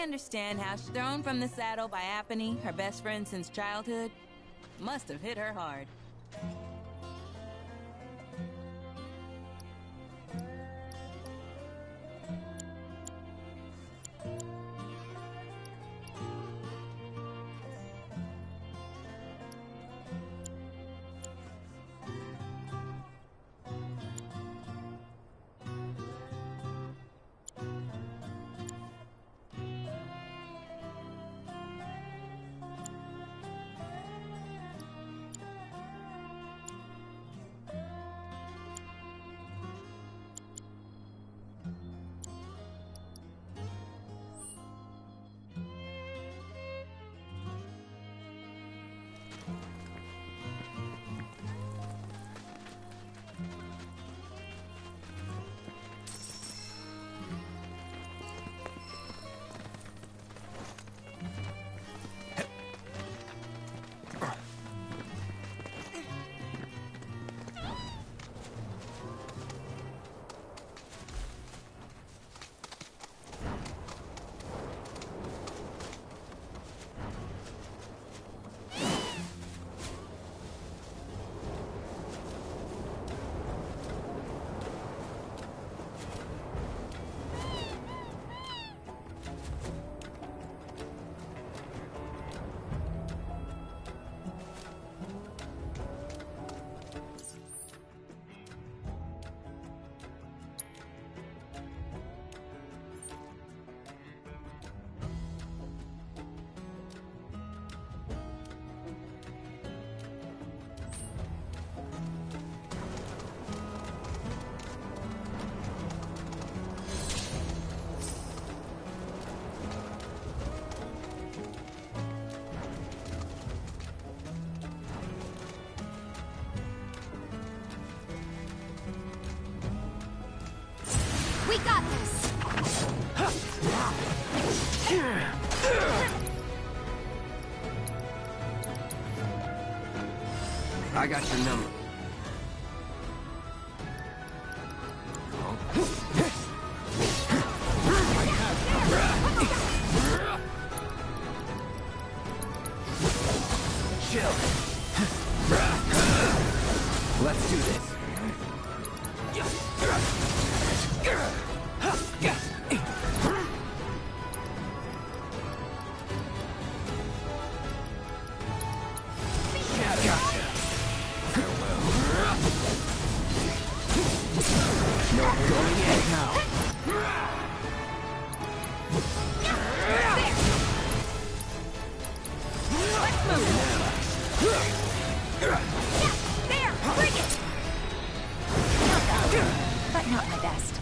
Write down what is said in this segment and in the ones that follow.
understand how she's thrown from the saddle by Apony, her best friend since childhood. Must have hit her hard. We got this! I got your number. Chill. Let's do this. But not my best.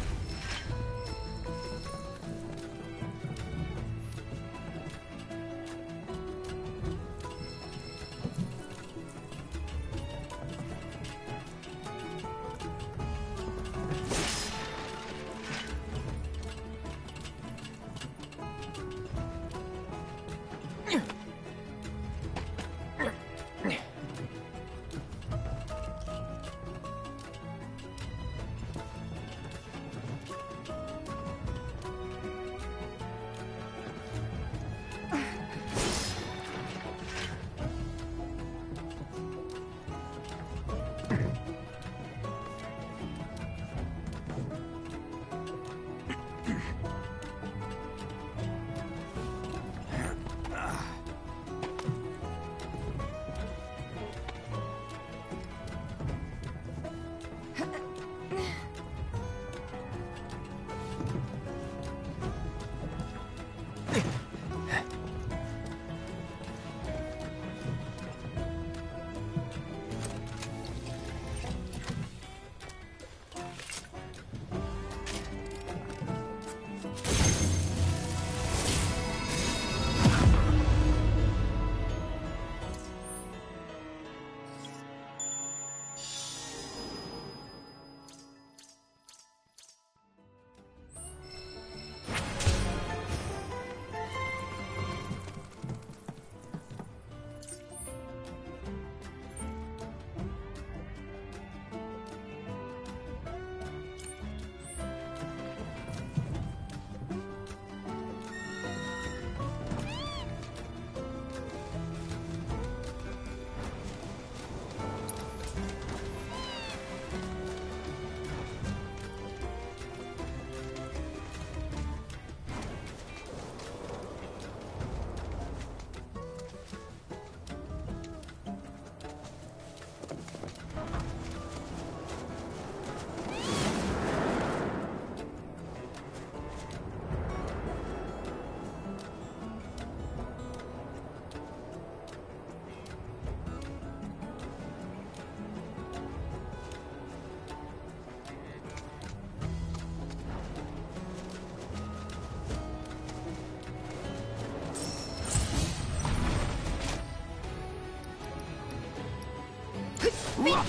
Bingo!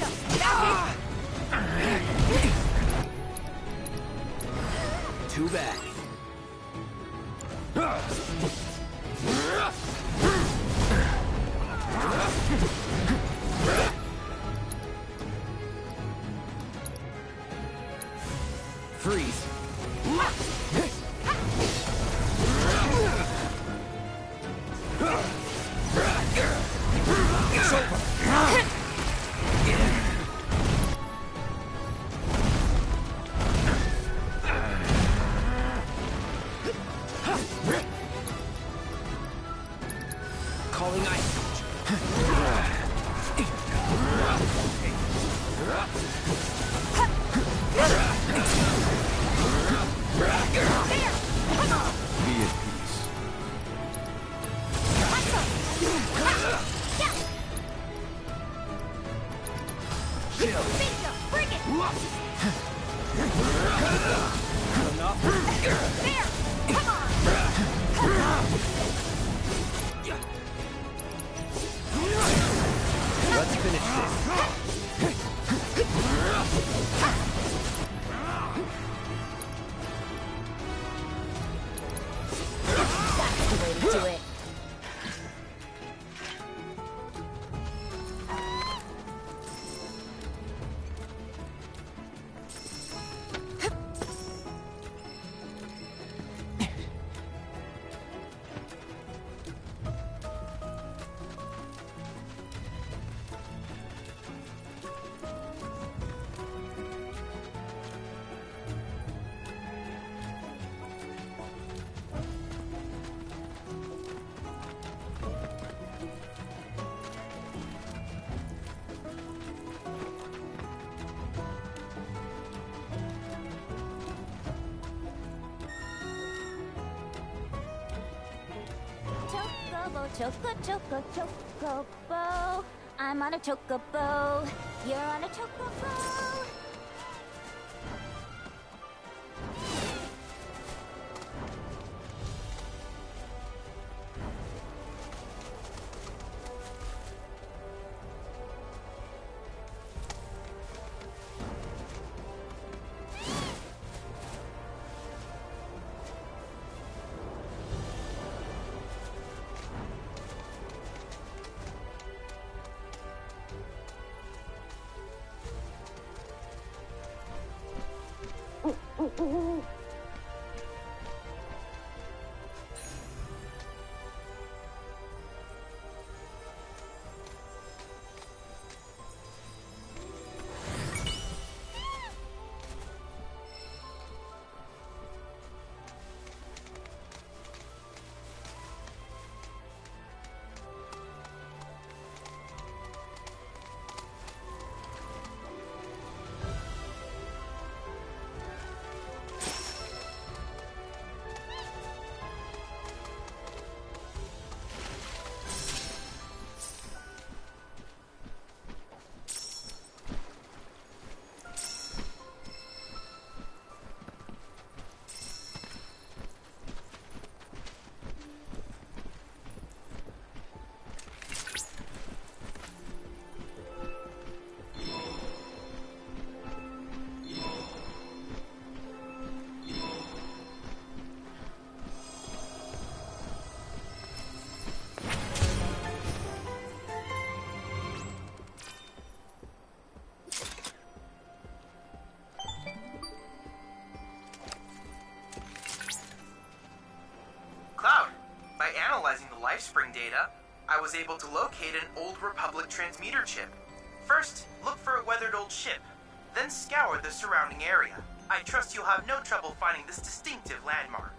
Too bad. Freeze. It's over. Calling ice touch. Be at peace. Chill. Bingo! Bring it! Enough. There! Come on! Let's finish this. That's the way to do it. Chocobo. I'm on a chocobo. You're on a chocobo. LifeSpring data, I was able to locate an old Republic transmitter chip. First, look for a weathered old ship, then scour the surrounding area. I trust you'll have no trouble finding this distinctive landmark.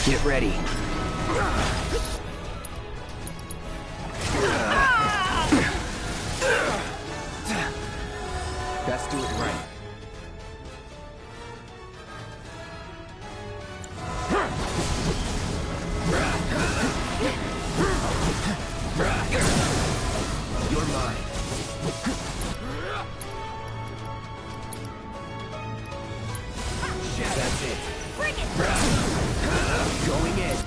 Get ready. Best do it right. You're mine. That's it. Bring it! Going in.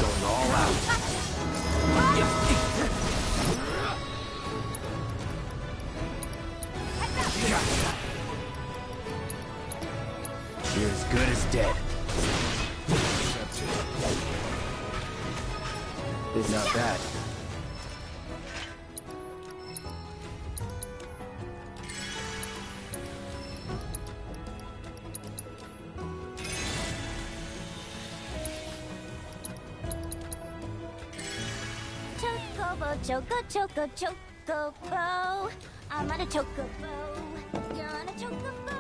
Going all out. You're as good as dead. It's not bad. Choco, chocobo. I'm on a chocobo. You're on a chocobo.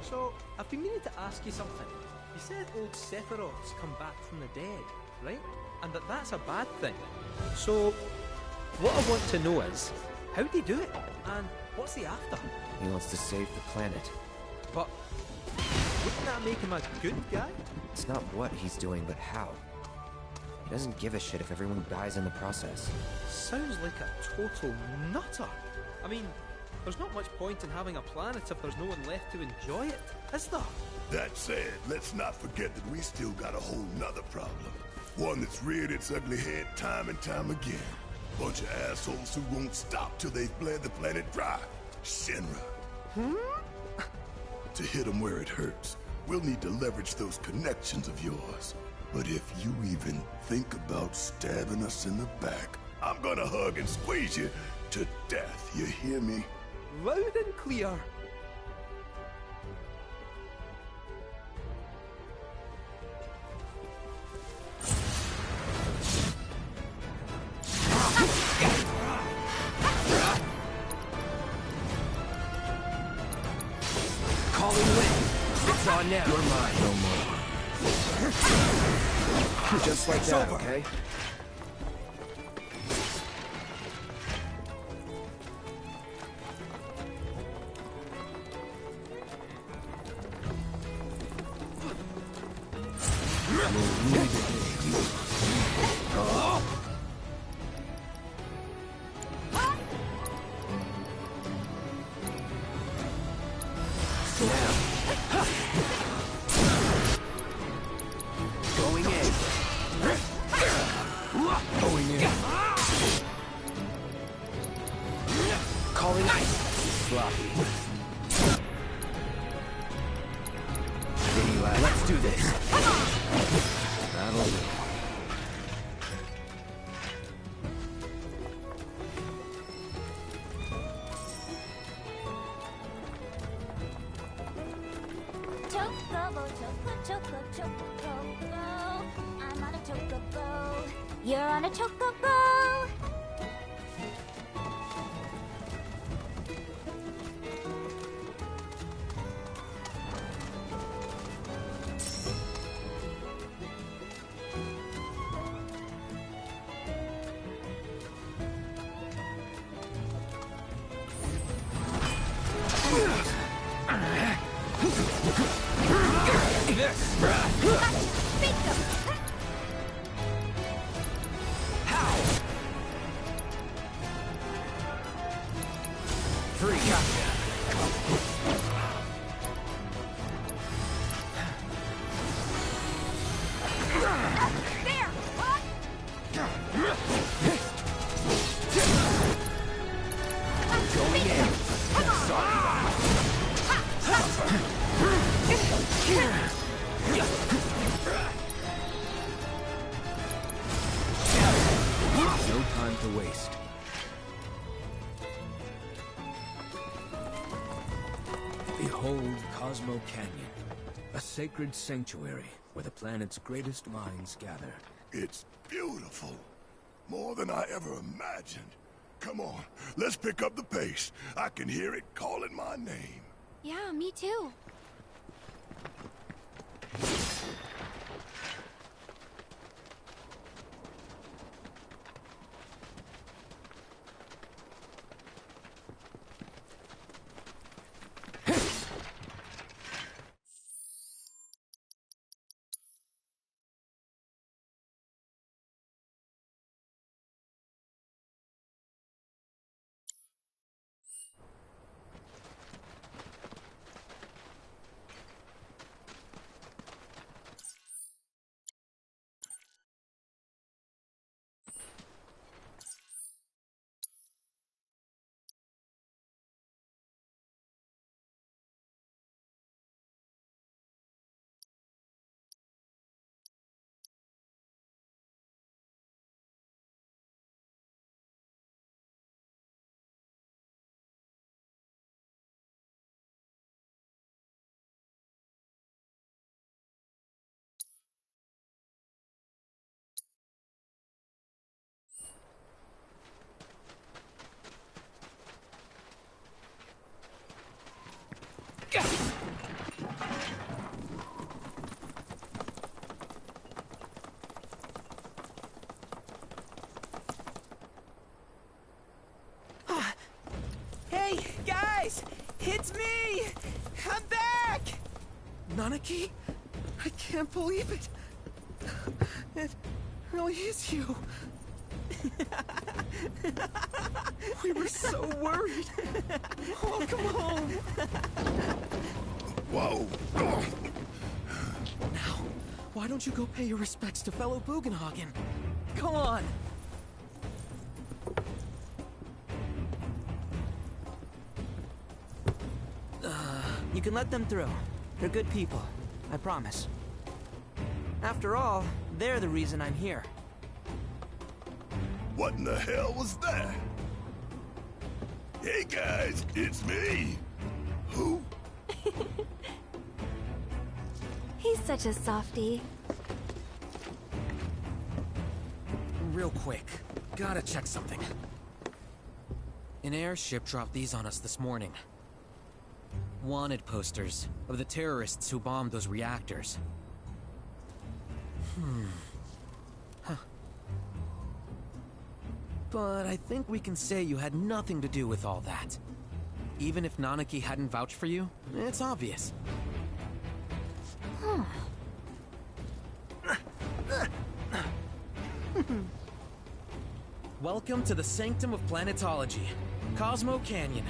So, I've been meaning to ask you something. You said old Sephiroths come back from the dead, right? And that's a bad thing. So, what I want to know is, How'd he do it? And what's he after? He wants to save the planet. But wouldn't that make him a good guy? It's not what he's doing, but how. He doesn't give a shit if everyone dies in the process. Sounds like a total nutter. I mean, there's not much point in having a planet if there's no one left to enjoy it, is there? That said, let's not forget that we still got a whole nother problem. One that's reared its ugly head time and time again. Bunch of assholes who won't stop till they've bled the planet dry. Shinra. To hit them where it hurts, we'll need to leverage those connections of yours. But if you even think about stabbing us in the back, I'm gonna hug and squeeze you to death, you hear me? Loud and clear. Calling wind. It's on now. You're mine. No more. Just like that, okay? Calling ice. Sloppy. Let's do this. That'll do. Chocobo, chocobo. I'm on a chocobo. You're on a chocobo. No time to waste. Behold Cosmo Canyon, a sacred sanctuary where the planet's greatest minds gather. It's beautiful. More than I ever imagined. Come on, let's pick up the pace. I can hear it calling my name. Yeah, me too. Hey, guys! It's me! I'm back! Nanaki? I can't believe it! It really is you! We were so worried! Welcome home! Whoa! Now, why don't you go pay your respects to fellow Bugenhagen? Go on! You can let them through. They're good people. I promise. After all, they're the reason I'm here. What in the hell was that? Hey guys, it's me! Who? He's such a softie. Real quick, gotta check something. An airship dropped these on us this morning. Wanted posters of the terrorists who bombed those reactors. Huh. But I think we can say you had nothing to do with all that. Even if Nanaki hadn't vouched for you, it's obvious. Huh. Welcome to the Sanctum of Planetology, Cosmo Canyon.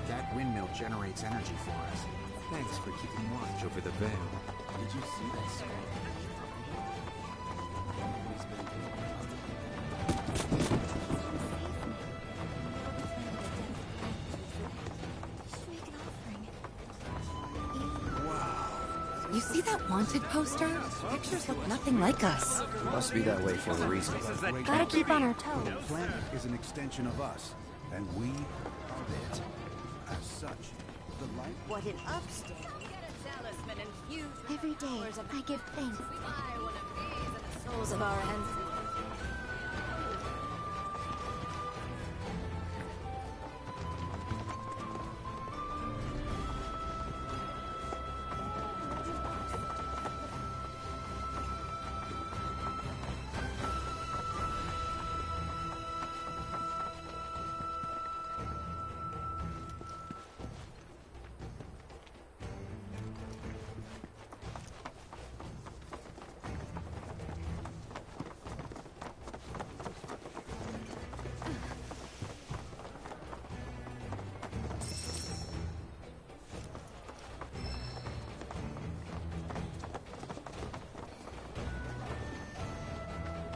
That windmill generates energy for us. Thanks for keeping watch over the veil. Did you see that scar? You see that wanted poster? Pictures look nothing like us. Must be that way for a reason. Gotta keep on our toes. The planet is an extension of us, and we are it. As such, the light... What an upstairs. Every day, I give thanks. Souls of our ancestors.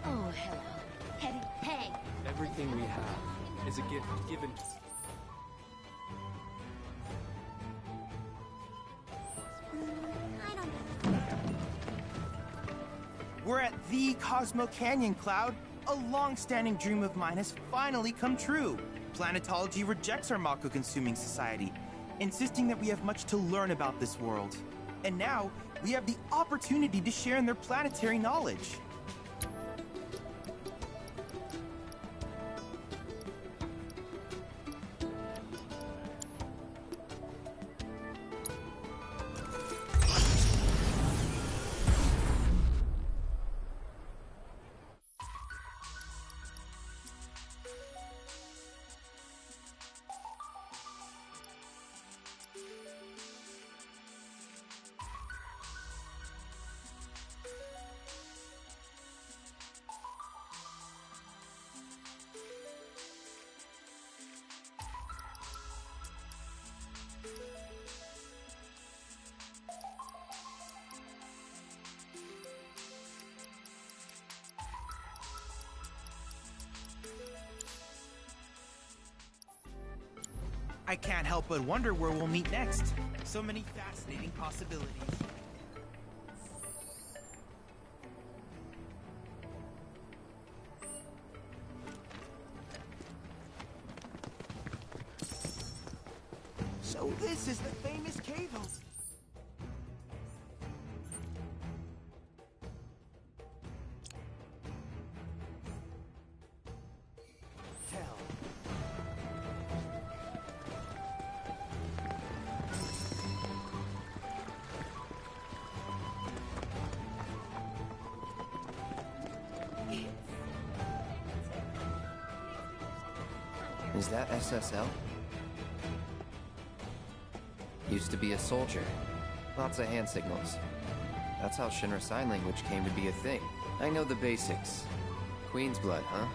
Oh, hello. Hey! Everything we have is a gift given. We're at the Cosmo Canyon, Cloud. A long-standing dream of mine has finally come true. Planetology rejects our Mako-consuming society, insisting that we have much to learn about this world. And now, we have the opportunity to share in their planetary knowledge. I can't help but wonder where we'll meet next. So many fascinating possibilities. So this is the famous cave house. Is that SSL? Used to be a soldier. Lots of hand signals. That's how Shinra Sign Language came to be a thing. I know the basics. Queen's blood, huh?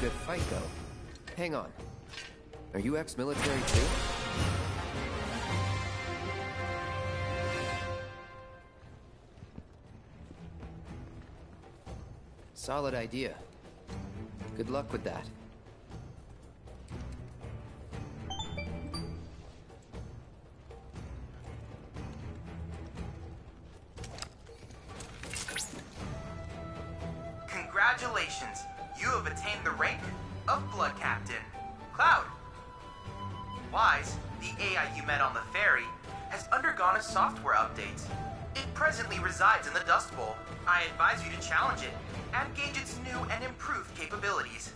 good fight, though. Hang on. Are you ex-military too? Solid idea. Good luck with that. Congratulations! You have attained the rank of Blood Captain. Cloud. Wise, the AI you met on the ferry, has undergone a software update. It presently resides in the Dust Bowl. I advise you to challenge it and gauge its new and improved capabilities.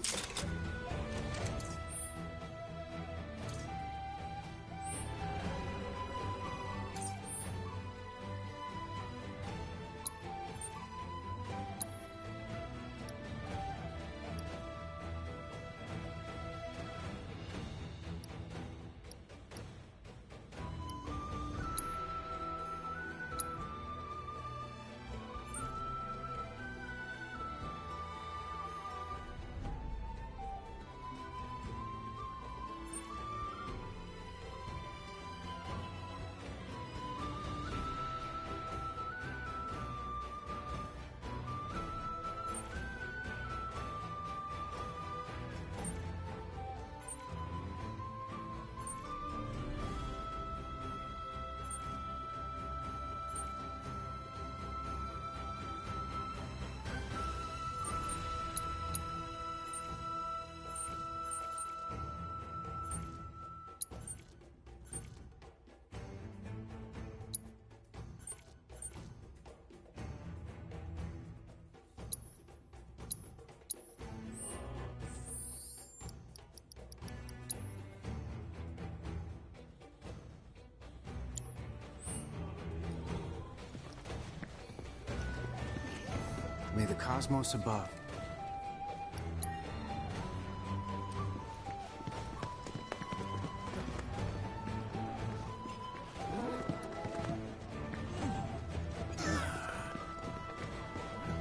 May the cosmos above.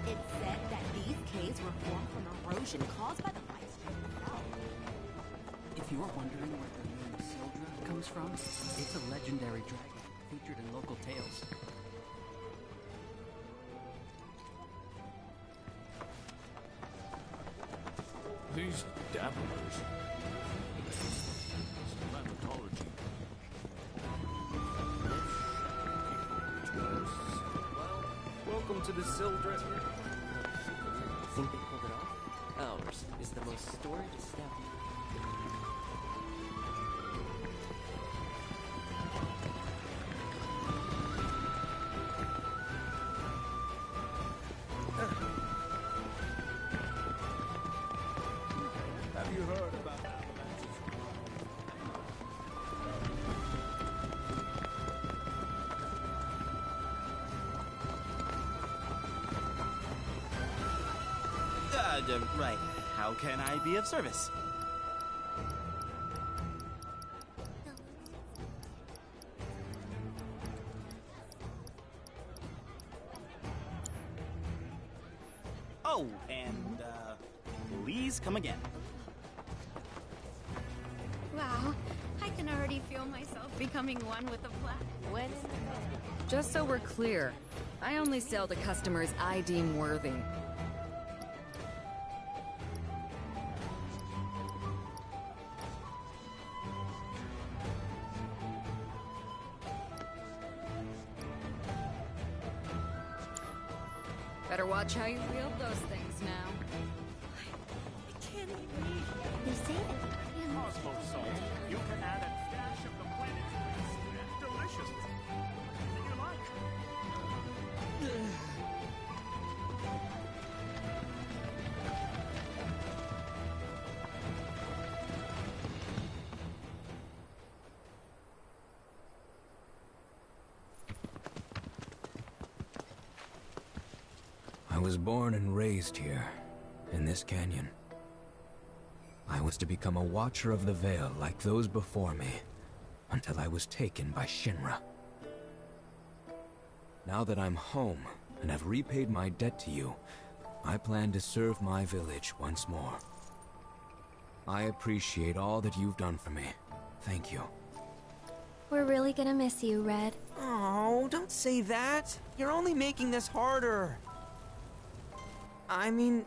It's said that these caves were formed from erosion caused by the limestone belt. If you're wondering where the name Sildra comes from, it's a legendary dragon featured in local tales. These dabblers. Slamatology. Welcome to the Sildra. Think they pulled it off? Ours is the most storied establishment. Have you heard about Right. How can I be of service? Oh, and, please come again. Wow, I can already feel myself becoming one with the black. When Just so we're clear, I only sell to customers I deem worthy. Better watch how you wield those things now. They say that Cosmos salt? You can add a dash of the planet's waste. Delicious. Anything you like. I was born and raised here, in this canyon. I was to become a watcher of the Veil like those before me, until I was taken by Shinra. Now that I'm home, and have repaid my debt to you, I plan to serve my village once more. I appreciate all that you've done for me. Thank you. We're really gonna miss you, Red. Oh, don't say that. You're only making this harder. I mean,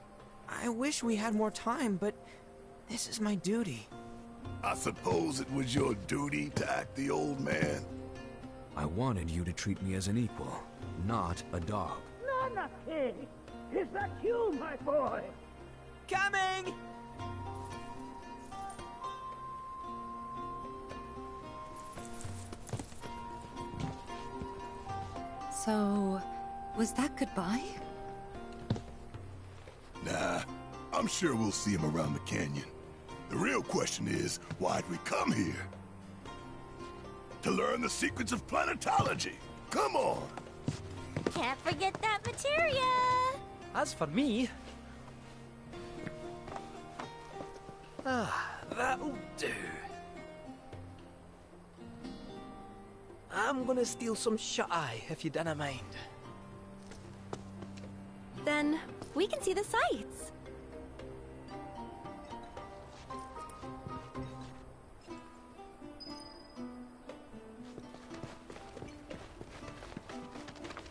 I wish we had more time, but this is my duty. I suppose it was your duty to act the old man. I wanted you to treat me as an equal, not a dog. Nana King! Is that you, my boy? Coming! So, was that goodbye? Nah, I'm sure we'll see him around the canyon. The real question is, why'd we come here? To learn the secrets of planetology. Come on! Can't forget that materia! As for me... that'll do. I'm gonna steal some shut-eye, if you don't mind. Then we can see the sights.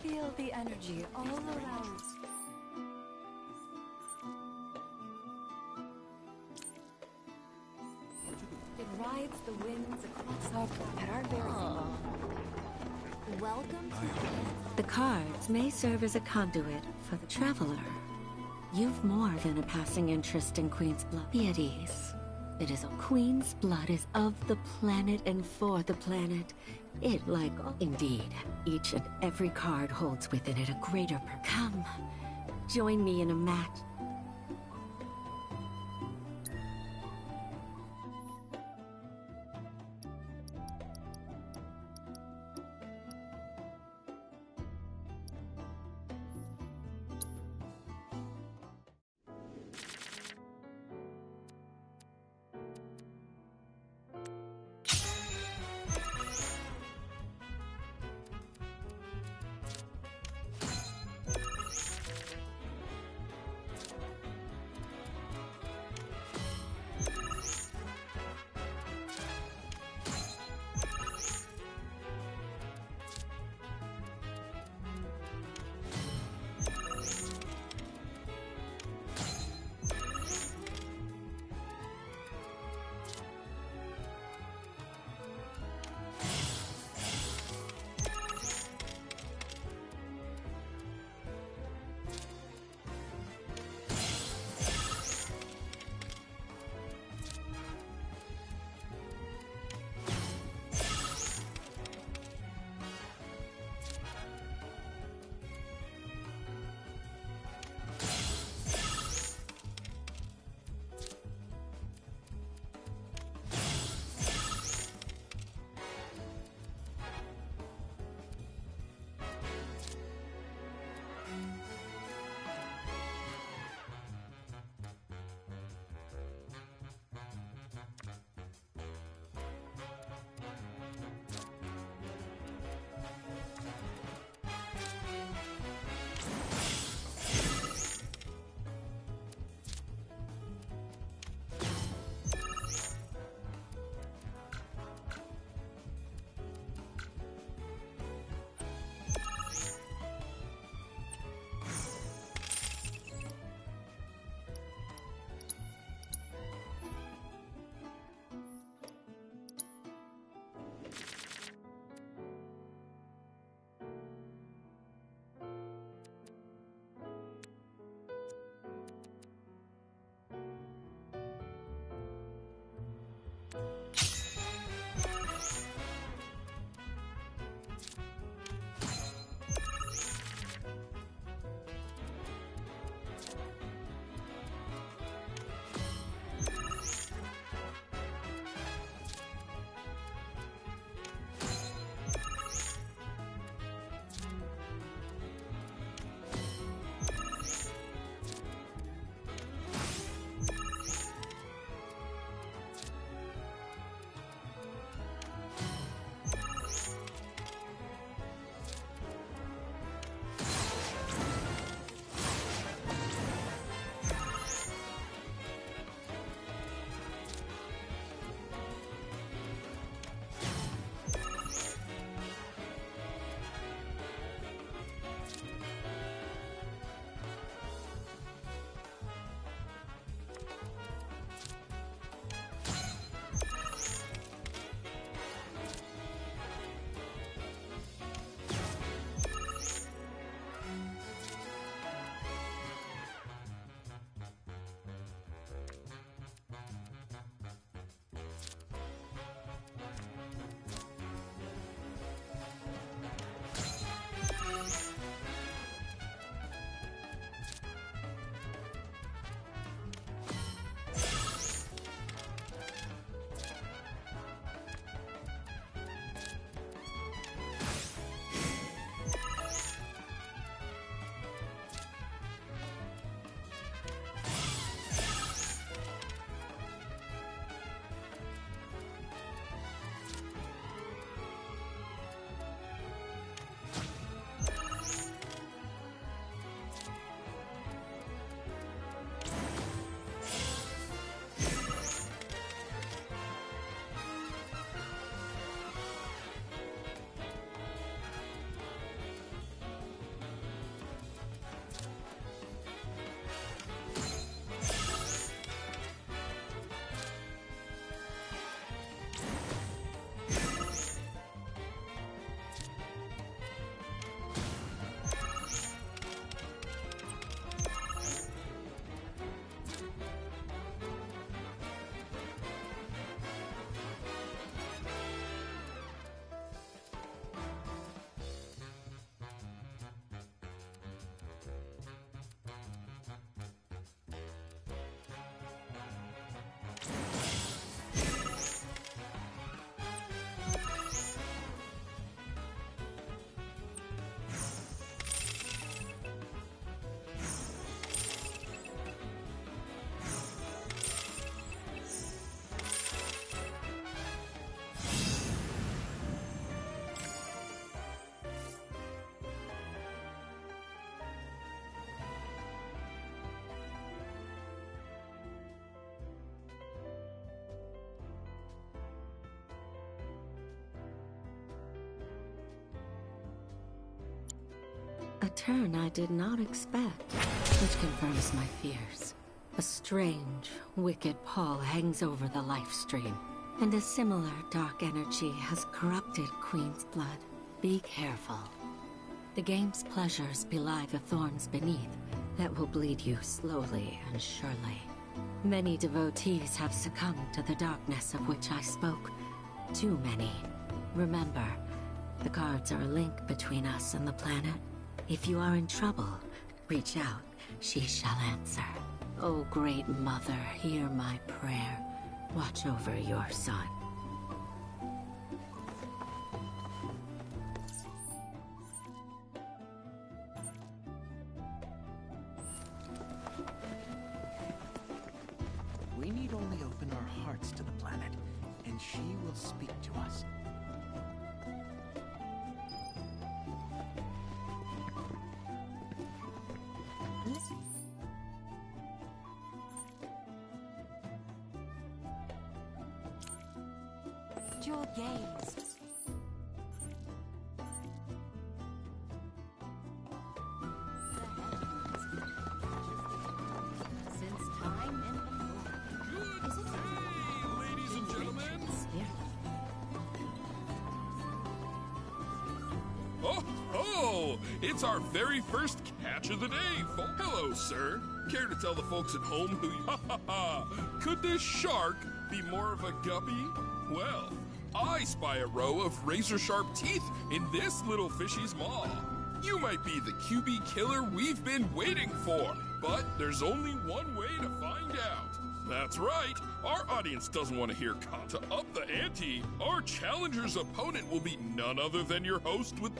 Feel the energy all around. It rides the winds across our at our very Welcome The cards may serve as a conduit for the traveler. You've more than a passing interest in Queen's blood. Be at ease. It is a Queen's blood is of the planet and for the planet. It like indeed, each and every card holds within it a greater Come, join me in a match. turn I did not expect, which confirms my fears. A strange, wicked pall hangs over the life stream, and a similar dark energy has corrupted Queen's blood. Be careful. The game's pleasures belie the thorns beneath that will bleed you slowly and surely. Many devotees have succumbed to the darkness of which I spoke. Too many. Remember, the cards are a link between us and the planet. If you are in trouble, reach out. She shall answer. O great mother, hear my prayer. Watch over your son. We need only open our hearts to the planet, and she will speak to us. Your gaze. Since time immemorial. Is it ladies and gentlemen? Oh, it's our very first catch of the day. Hello, sir. Care to tell the folks at home who could this shark be more of a guppy? Well, I spy a row of razor-sharp teeth in this little fishy's maw. You might be the QB killer we've been waiting for, but there's only one way to find out. That's right. Our audience doesn't want to hear to up the ante. Our challenger's opponent will be none other than your host with...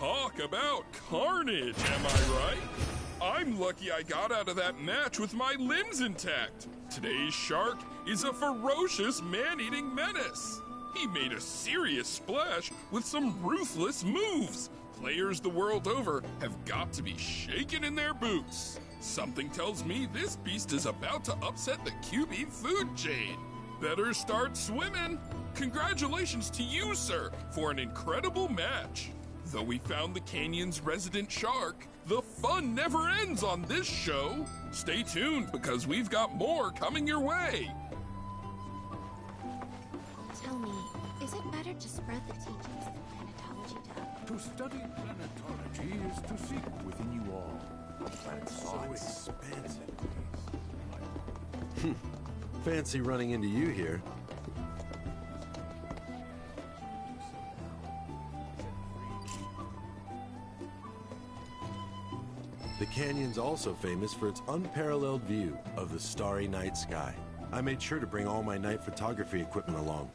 Talk about carnage, am I right? I'm lucky I got out of that match with my limbs intact. Today's shark is a ferocious man-eating menace. He made a serious splash with some ruthless moves. Players the world over have got to be shaken in their boots. Something tells me this beast is about to upset the QB food chain. Better start swimming. Congratulations to you, sir, for an incredible match. Though we found the canyon's resident shark, the fun never ends on this show. Stay tuned because we've got more coming your way. Tell me, is it better to spread the teachings of planetology to... To study planetology is to seek within you all. That's so expansive. Fancy running into you here. The canyon's also famous for its unparalleled view of the starry night sky. I made sure to bring all my night photography equipment along.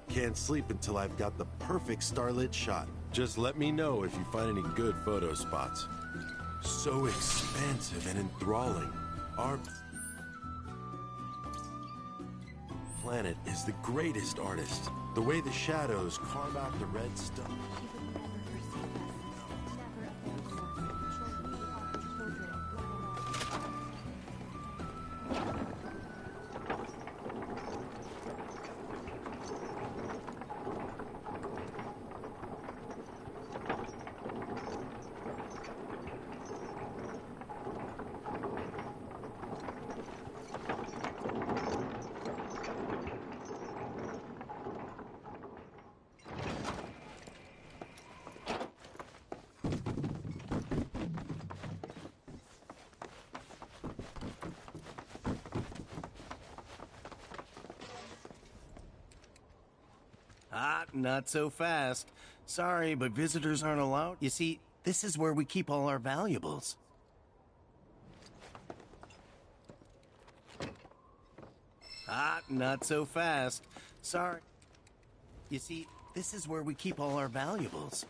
Can't sleep until I've got the perfect starlit shot. Just let me know if you find any good photo spots. So expansive and enthralling. Our planet is the greatest artist. The way the shadows carve out the red stuff. Not so fast. Sorry, but visitors aren't allowed. You see, this is where we keep all our valuables. Not so fast. Sorry. You see, this is where we keep all our valuables.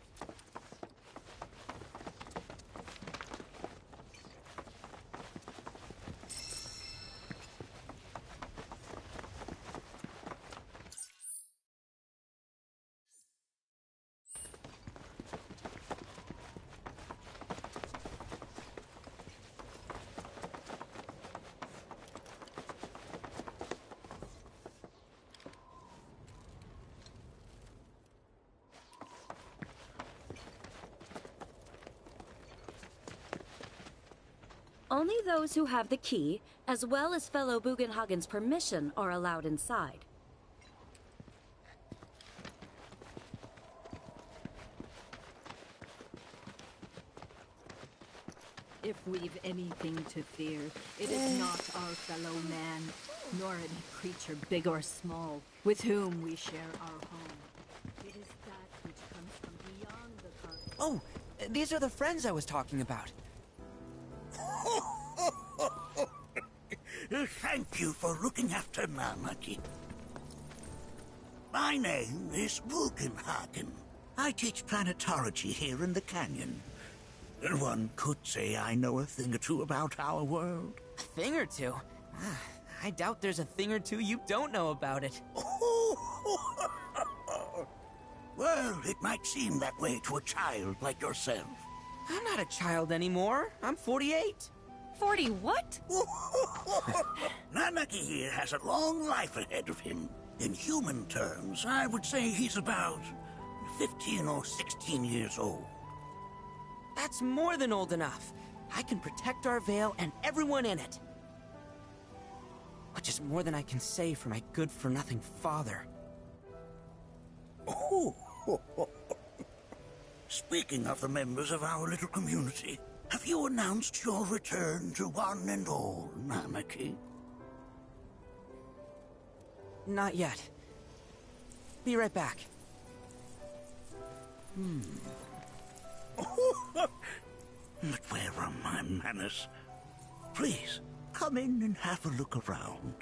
Only those who have the key, as well as fellow Bugenhagen's permission, are allowed inside. If we've anything to fear, it is not our fellow man, nor any creature big or small, with whom we share our home. It is that which comes from beyond the continent. Oh, these are the friends I was talking about. Thank you for looking after Namaki. My name is Bugenhagen. I teach planetology here in the canyon. One could say I know a thing or two about our world. A thing or two? I doubt there's a thing or two you don't know about it. Well, it might seem that way to a child like yourself. I'm not a child anymore. I'm 48. 40 what? Namaki here has a long life ahead of him. In human terms, I would say he's about 15 or 16 years old. That's more than old enough. I can protect our Vale and everyone in it. Which is more than I can say for my good-for-nothing father. Speaking of the members of our little community, have you announced your return to one and all, Namaki? Not yet. Be right back. But where are my manners? Please, come in and have a look around.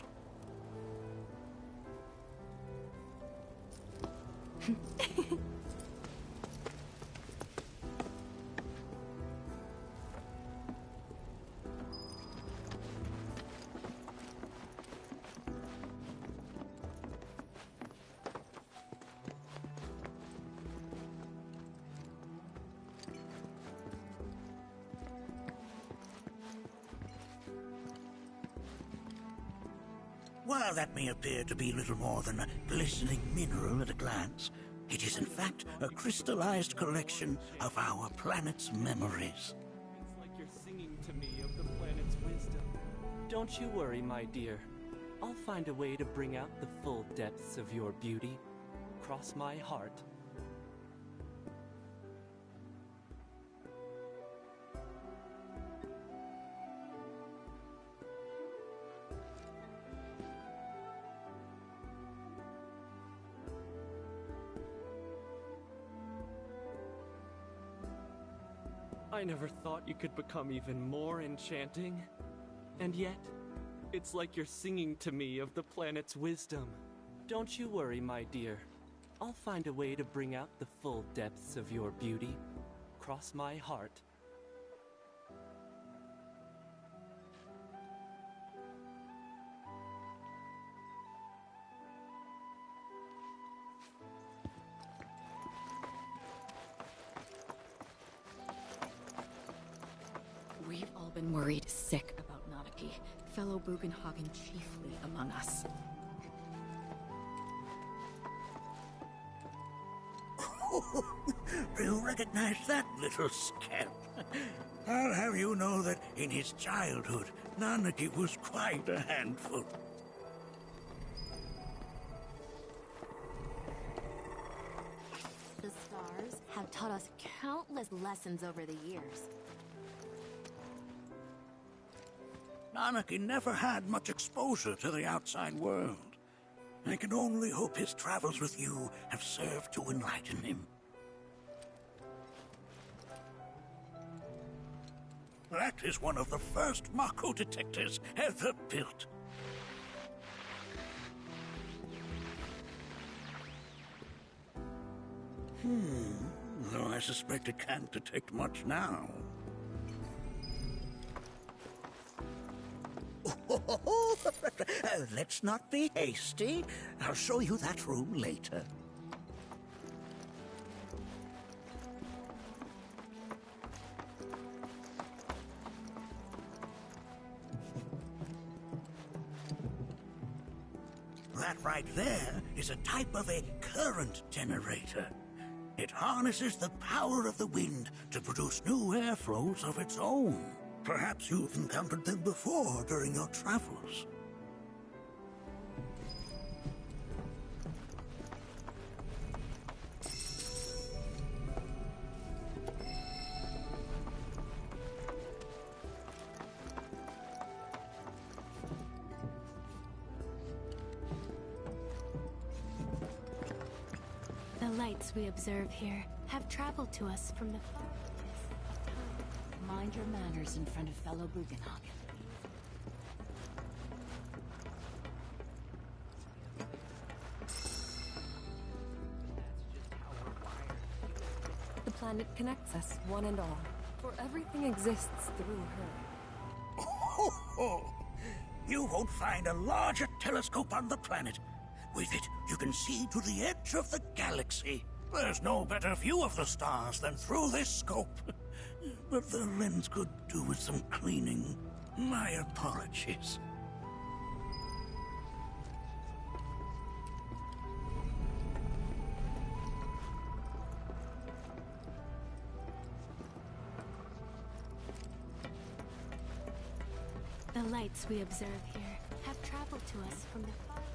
while that may appear to be little more than a glistening mineral at a glance, it is in fact a crystallized collection of our planet's memories. It's like you're singing to me of the planet's wisdom. Don't you worry, my dear. I'll find a way to bring out the full depths of your beauty. Cross my heart. I never thought you could become even more enchanting. And yet, it's like you're singing to me of the planet's wisdom. Don't you worry, my dear. I'll find a way to bring out the full depths of your beauty. Cross my heart. We've all been worried sick about Nanaki, fellow Bugenhagen chiefly among us. Do you recognize that little scamp? I'll have you know that in his childhood, Nanaki was quite a handful. The stars have taught us countless lessons over the years. Nanaki never had much exposure to the outside world. I can only hope his travels with you have served to enlighten him. That is one of the first Mako detectors ever built. Though I suspect it can't detect much now. Let's not be hasty. I'll show you that room later. That right there is a type of a current generator. It harnesses the power of the wind to produce new airflows of its own. Perhaps you've encountered them before during your travels. The lights we observe here have traveled to us from the far reaches of time. Mind your manners in front of fellow Bugenhagen. The planet connects us, one and all, for everything exists through her. Oh, you won't find a larger telescope on the planet. With it, you can see to the edge of the galaxy. There's no better view of the stars than through this scope. But the lens could do with some cleaning. My apologies. The lights we observe here have traveled to us from the far reaches.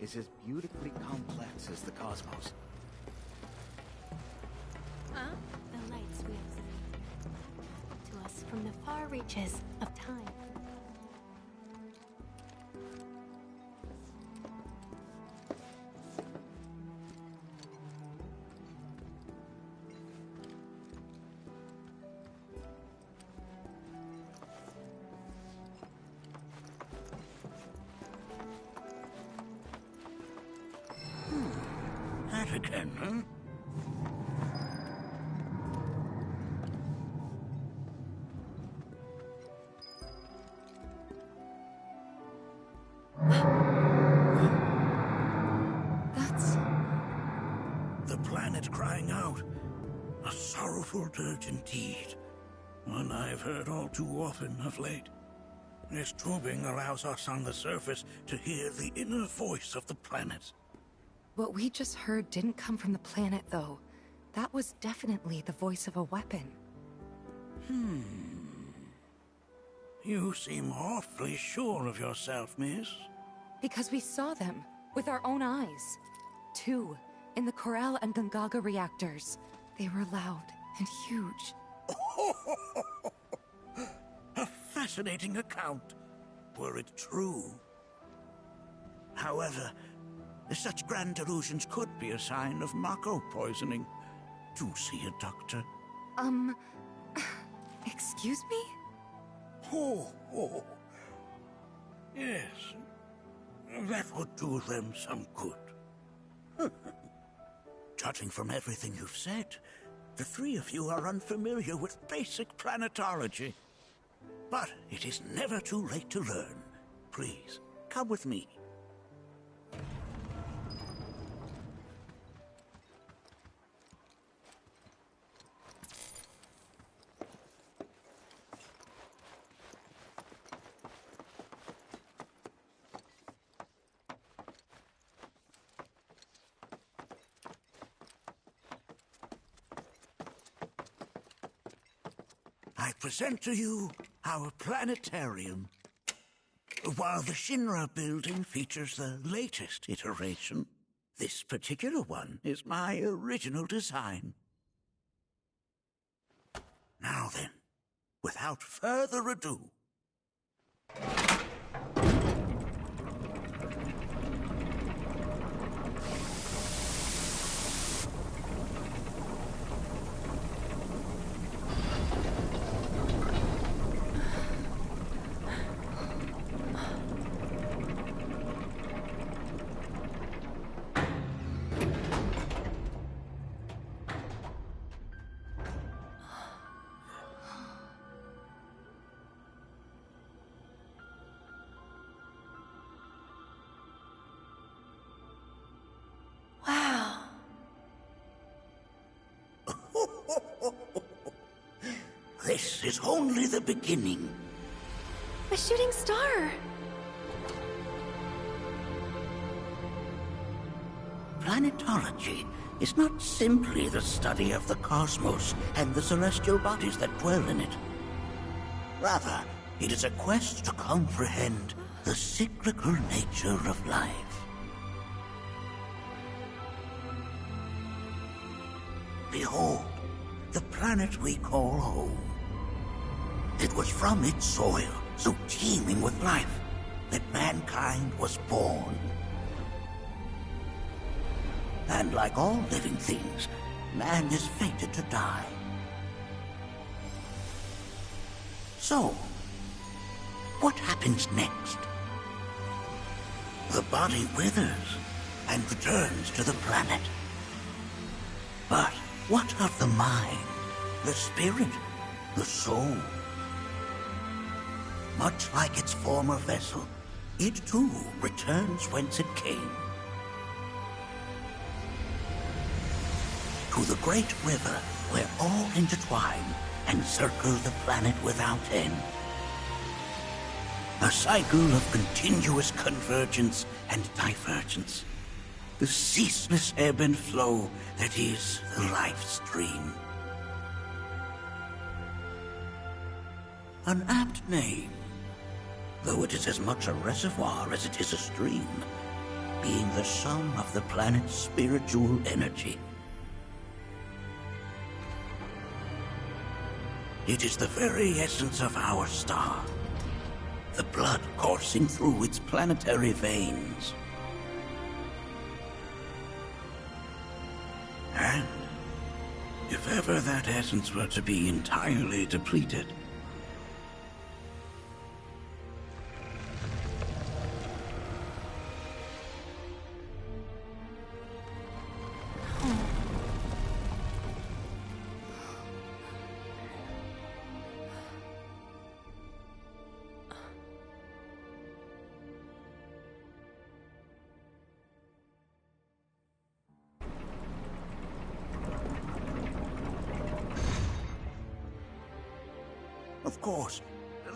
Is as beautifully complex as the cosmos. Huh? The lights we observe here have traveled to us from the far reaches of time. again, huh? That's... The planet crying out. A sorrowful dirge indeed. One I've heard all too often of late. This tubing allows us on the surface to hear the inner voice of the planet. What we just heard didn't come from the planet, though. That was definitely the voice of a weapon. You seem awfully sure of yourself, miss. Because we saw them, with our own eyes. 2, in the Corel and Gungaga reactors. They were loud and huge. A fascinating account, were it true. However, such grand delusions could be a sign of Mako poisoning. Do see a doctor. Excuse me? Oh. Yes. That would do them some good. Judging from everything you've said, the three of you are unfamiliar with basic planetology. But it is never too late to learn. Please, come with me. I present to you our planetarium. While the Shinra building features the latest iteration, this particular one is my original design. Now then, without further ado, this is only the beginning. A shooting star! Planetology is not simply the study of the cosmos and the celestial bodies that dwell in it. Rather, it is a quest to comprehend the cyclical nature of life. Behold, the planet we call home. It was from its soil, so teeming with life, that mankind was born. And like all living things, man is fated to die. So, what happens next? The body withers and returns to the planet. But what of the mind, the spirit, the soul? Much like its former vessel, it too returns whence it came. To the great river where all intertwine and circle the planet without end. A cycle of continuous convergence and divergence. The ceaseless ebb and flow that is the life stream. An apt name, though it is as much a reservoir as it is a stream, being the sum of the planet's spiritual energy. It is the very essence of our star, the blood coursing through its planetary veins. And if ever that essence were to be entirely depleted, course.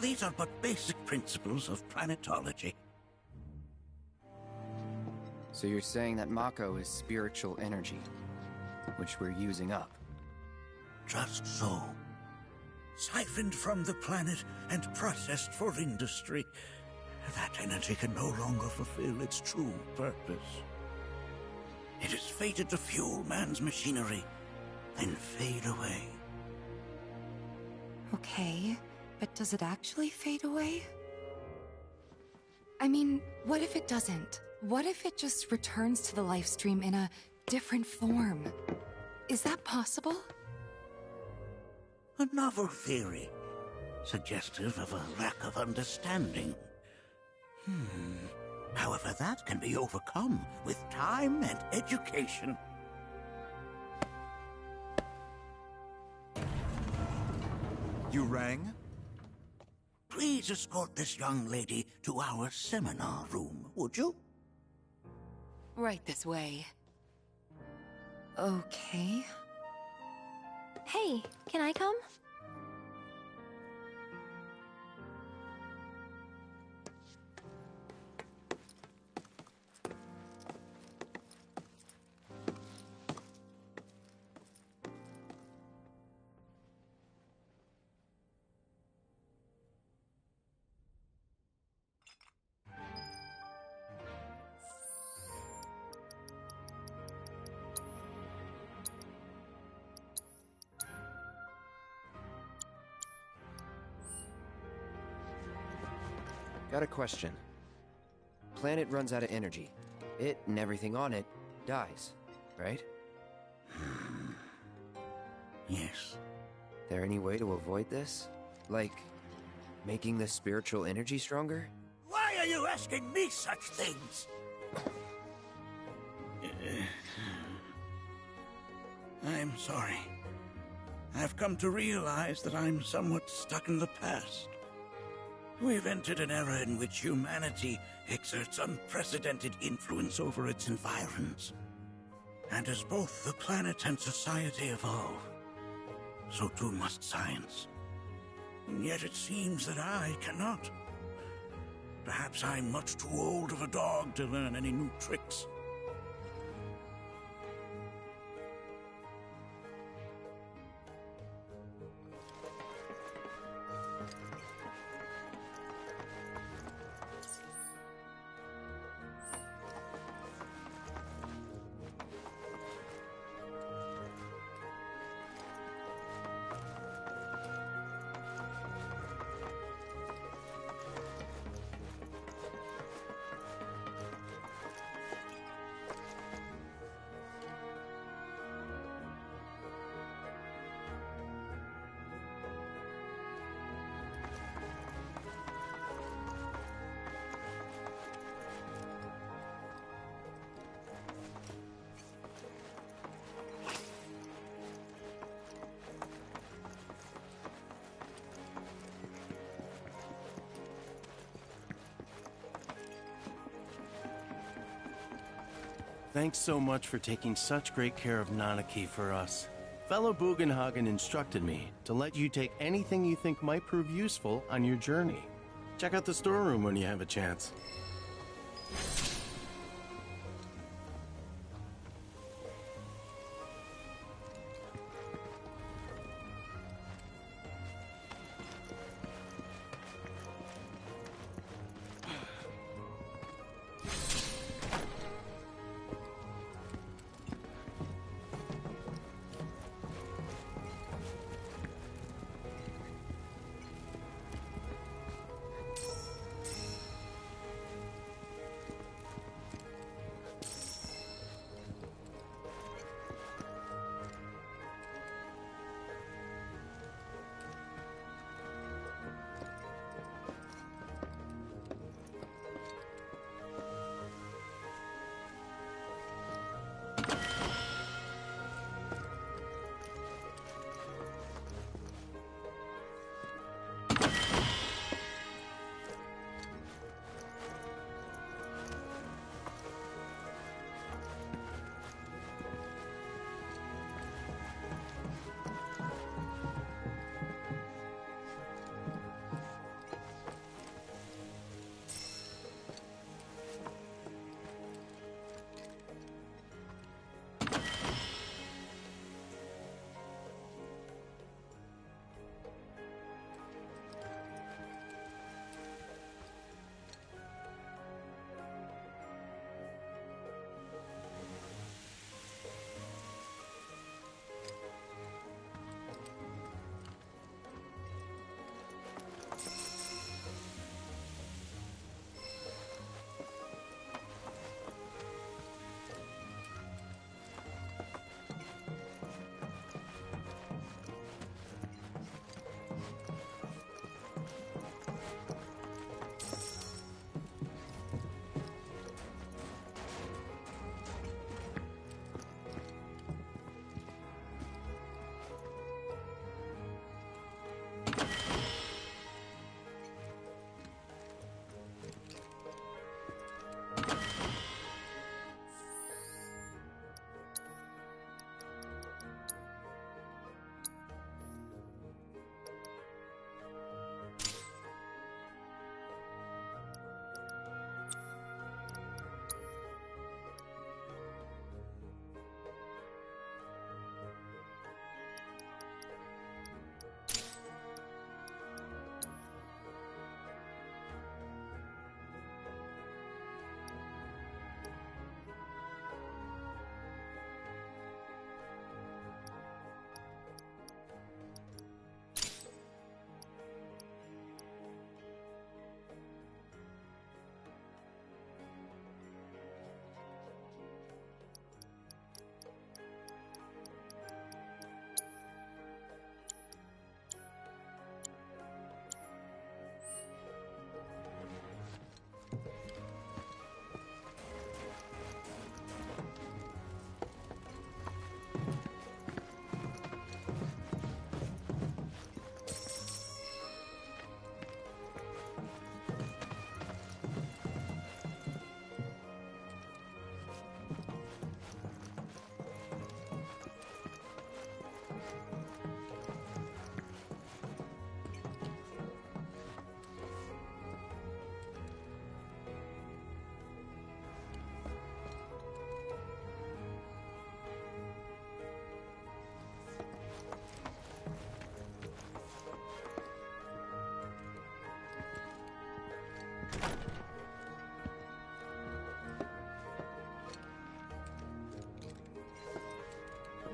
These are but basic principles of planetology. So you're saying that Mako is spiritual energy, which we're using up? Just so. Siphoned from the planet and processed for industry, that energy can no longer fulfill its true purpose. It is fated to fuel man's machinery, then fade away. Okay, but does it actually fade away? I mean, what if it doesn't? What if it just returns to the life stream in a different form? Is that possible? A novel theory, suggestive of a lack of understanding. However, that can be overcome with time and education. You rang? Please escort this young lady to our seminar room, would you? Right this way. Okay. Hey, can I come? Got a question. Planet runs out of energy. It and everything on it dies, right? Yes. There any way to avoid this? Like, making the spiritual energy stronger? Why are you asking me such things? I'm sorry. I've come to realize that I'm somewhat stuck in the past. We've entered an era in which humanity exerts unprecedented influence over its environs. And as both the planet and society evolve, so too must science. And yet it seems that I cannot. Perhaps I'm much too old of a dog to learn any new tricks. Thanks so much for taking such great care of Nanaki for us. Fellow Bugenhagen instructed me to let you take anything you think might prove useful on your journey. Check out the storeroom when you have a chance.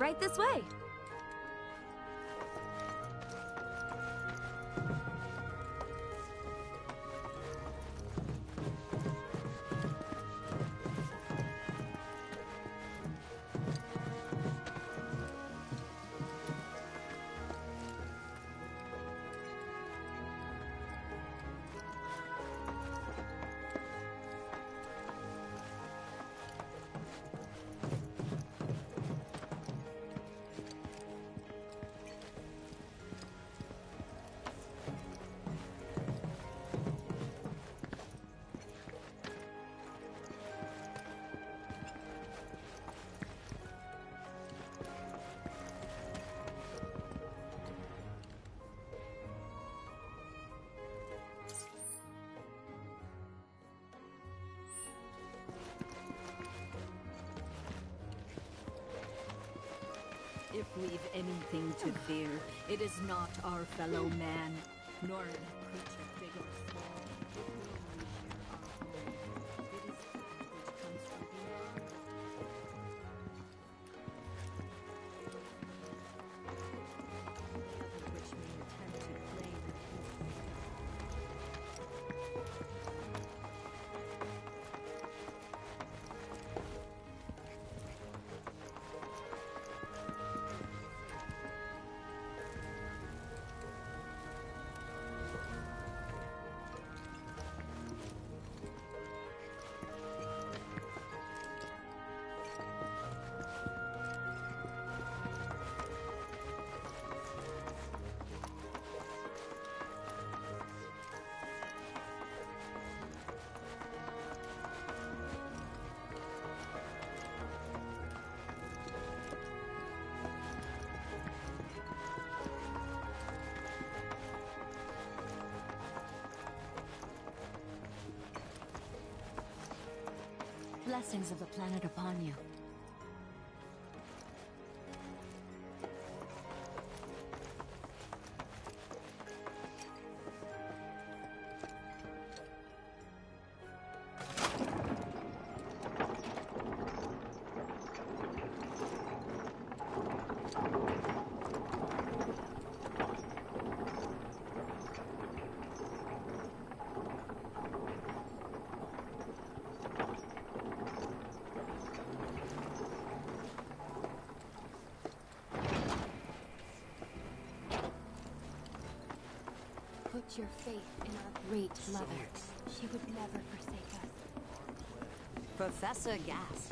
Right this way. If we've anything to fear, it is not our fellow man, nor any creature big or small, with whom we share our home. It is that which comes from beyond. That which may attempt to claim Blessings of the planet upon you. Put your faith in our great mother. She would never forsake us. Professor Gas,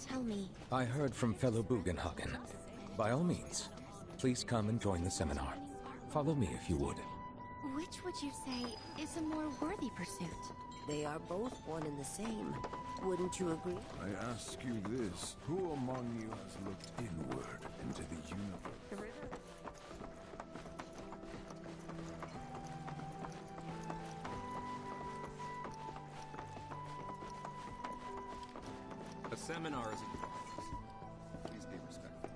tell me. I heard from fellow Bugenhagen. By all means, please come and join the seminar. Follow me if you would. Which would you say is a more worthy pursuit? They are both one and the same. Wouldn't you agree? I ask you this, who among you has looked inward into the universe? A seminar is in progress. Please be respectful.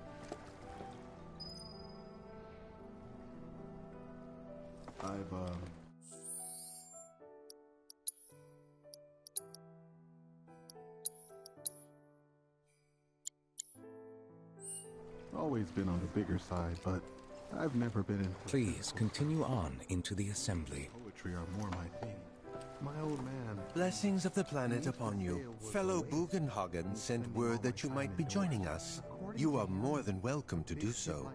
I've always been on the bigger side, but I've never been in. Please continue on into the assembly. Poetry are more my thing. My old man. Blessings of the planet upon you. Fellow Bugenhagen sent word that you might be joining us. You are more than welcome to do so.